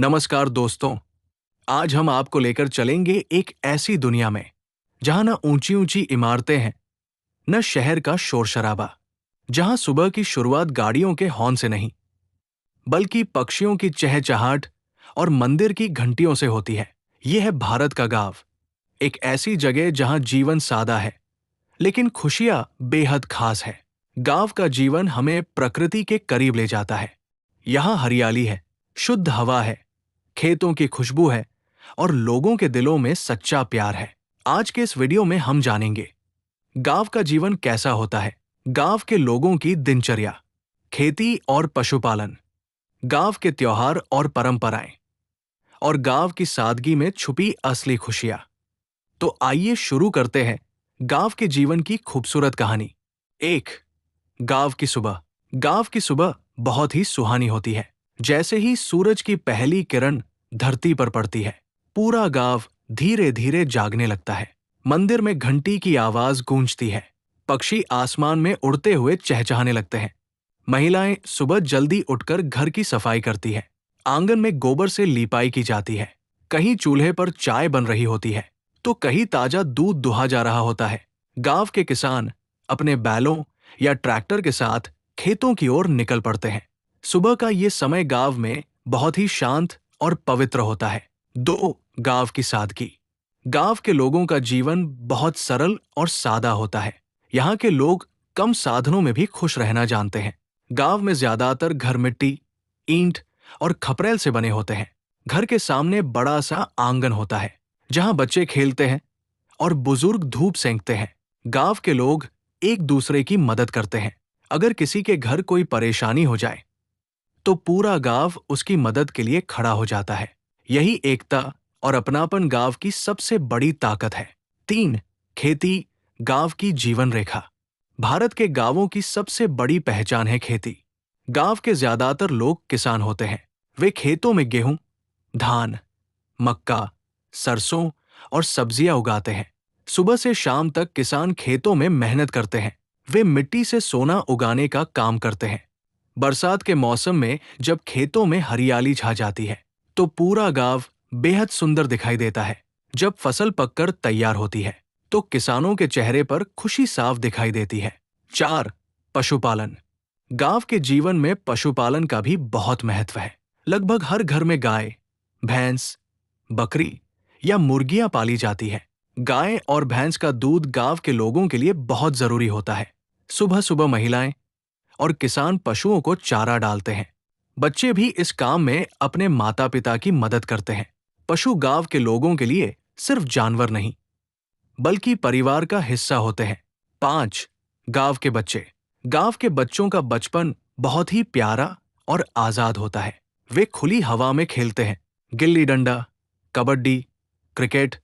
नमस्कार दोस्तों। आज हम आपको लेकर चलेंगे एक ऐसी दुनिया में जहां न ऊंची ऊंची इमारतें हैं, न शहर का शोर शराबा, जहां सुबह की शुरुआत गाड़ियों के हॉर्न से नहीं बल्कि पक्षियों की चहचहाट और मंदिर की घंटियों से होती है। यह है भारत का गांव, एक ऐसी जगह जहां जीवन सादा है लेकिन खुशियां बेहद खास है। गांव का जीवन हमें प्रकृति के करीब ले जाता है। यहाँ हरियाली है, शुद्ध हवा है, खेतों की खुशबू है और लोगों के दिलों में सच्चा प्यार है। आज के इस वीडियो में हम जानेंगे गांव का जीवन कैसा होता है, गांव के लोगों की दिनचर्या, खेती और पशुपालन, गांव के त्योहार और परंपराएं और गांव की सादगी में छुपी असली खुशियां। तो आइए शुरू करते हैं गांव के जीवन की खूबसूरत कहानी। 1. गांव की सुबह। गांव की सुबह बहुत ही सुहानी होती है। जैसे ही सूरज की पहली किरण धरती पर पड़ती है, पूरा गांव धीरे धीरे जागने लगता है। मंदिर में घंटी की आवाज गूंजती है, पक्षी आसमान में उड़ते हुए चहचहाने लगते हैं। महिलाएं सुबह जल्दी उठकर घर की सफाई करती है, आंगन में गोबर से लीपाई की जाती है। कहीं चूल्हे पर चाय बन रही होती है तो कहीं ताजा दूध दुहा जा रहा होता है। गांव के किसान अपने बैलों या ट्रैक्टर के साथ खेतों की ओर निकल पड़ते हैं। सुबह का ये समय गांव में बहुत ही शांत और पवित्र होता है। 2. गांव की सादगी। गांव के लोगों का जीवन बहुत सरल और सादा होता है। यहाँ के लोग कम साधनों में भी खुश रहना जानते हैं। गांव में ज्यादातर घर मिट्टी, ईंट और खपरेल से बने होते हैं। घर के सामने बड़ा सा आंगन होता है जहां बच्चे खेलते हैं और बुजुर्ग धूप सेंकते हैं। गांव के लोग एक दूसरे की मदद करते हैं। अगर किसी के घर कोई परेशानी हो जाए तो पूरा गांव उसकी मदद के लिए खड़ा हो जाता है। यही एकता और अपनापन गांव की सबसे बड़ी ताकत है। 3. खेती, गांव की जीवन रेखा। भारत के गांवों की सबसे बड़ी पहचान है खेती। गांव के ज्यादातर लोग किसान होते हैं। वे खेतों में गेहूं, धान, मक्का, सरसों और सब्जियां उगाते हैं। सुबह से शाम तक किसान खेतों में मेहनत करते हैं। वे मिट्टी से सोना उगाने का काम करते हैं। बरसात के मौसम में जब खेतों में हरियाली छा जाती है तो पूरा गांव बेहद सुंदर दिखाई देता है। जब फसल पककर तैयार होती है तो किसानों के चेहरे पर खुशी साफ दिखाई देती है। 4. पशुपालन। गांव के जीवन में पशुपालन का भी बहुत महत्व है। लगभग हर घर में गाय, भैंस, बकरी या मुर्गियां पाली जाती है। गाय और भैंस का दूध गांव के लोगों के लिए बहुत जरूरी होता है। सुबह सुबह महिलाएं और किसान पशुओं को चारा डालते हैं। बच्चे भी इस काम में अपने माता पिता की मदद करते हैं। पशु गांव के लोगों के लिए सिर्फ जानवर नहीं बल्कि परिवार का हिस्सा होते हैं। 5. गांव के बच्चे। गांव के बच्चों का बचपन बहुत ही प्यारा और आजाद होता है। वे खुली हवा में खेलते हैं। गिल्ली डंडा, कबड्डी, क्रिकेट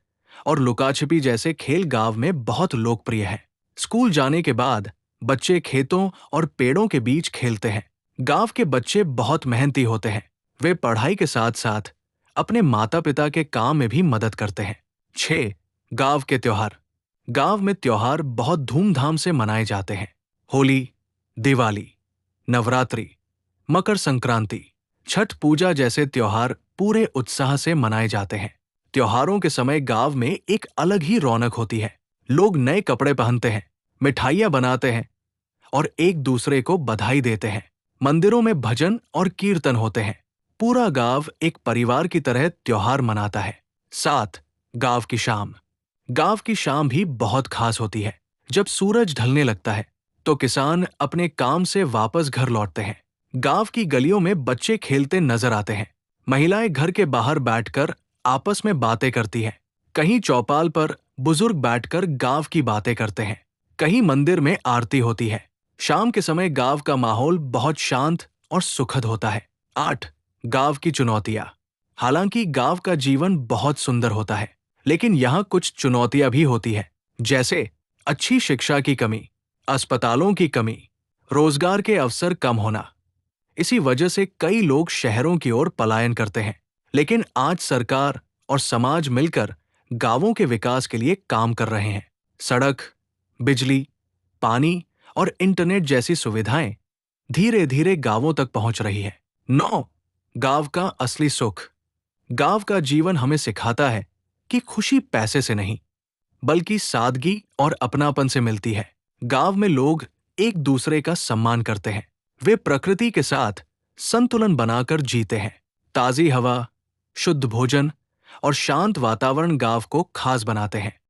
और लुकाछिपी जैसे खेल गांव में बहुत लोकप्रिय हैं। स्कूल जाने के बाद बच्चे खेतों और पेड़ों के बीच खेलते हैं। गांव के बच्चे बहुत मेहनती होते हैं। वे पढ़ाई के साथ साथ अपने माता पिता के काम में भी मदद करते हैं। 6. गांव के त्योहार। गांव में त्योहार बहुत धूमधाम से मनाए जाते हैं। होली, दिवाली, नवरात्रि, मकर संक्रांति, छठ पूजा जैसे त्योहार पूरे उत्साह से मनाए जाते हैं। त्योहारों के समय गांव में एक अलग ही रौनक होती है। लोग नए कपड़े पहनते हैं, मिठाइयां बनाते हैं और एक दूसरे को बधाई देते हैं। मंदिरों में भजन और कीर्तन होते हैं। पूरा गांव एक परिवार की तरह त्योहार मनाता है। 7. गांव की शाम। गांव की शाम भी बहुत खास होती है। जब सूरज ढलने लगता है तो किसान अपने काम से वापस घर लौटते हैं। गांव की गलियों में बच्चे खेलते नजर आते हैं। महिलाएं घर के बाहर बैठकर आपस में बातें करती हैं। कहीं चौपाल पर बुजुर्ग बैठकर गांव की बातें करते हैं। कहीं मंदिर में आरती होती है। शाम के समय गांव का माहौल बहुत शांत और सुखद होता है। 8. गांव की चुनौतियां। हालांकि गांव का जीवन बहुत सुंदर होता है लेकिन यहाँ कुछ चुनौतियां भी होती है, जैसे अच्छी शिक्षा की कमी, अस्पतालों की कमी, रोजगार के अवसर कम होना। इसी वजह से कई लोग शहरों की ओर पलायन करते हैं। लेकिन आज सरकार और समाज मिलकर गांवों के विकास के लिए काम कर रहे हैं। सड़क, बिजली, पानी और इंटरनेट जैसी सुविधाएं धीरे धीरे गांवों तक पहुंच रही है। 9. गांव का असली सुख। गांव का जीवन हमें सिखाता है कि खुशी पैसे से नहीं, बल्कि सादगी और अपनापन से मिलती है। गांव में लोग एक दूसरे का सम्मान करते हैं। वे प्रकृति के साथ संतुलन बनाकर जीते हैं। ताजी हवा, शुद्ध भोजन और शांत वातावरण गांव को खास बनाते हैं।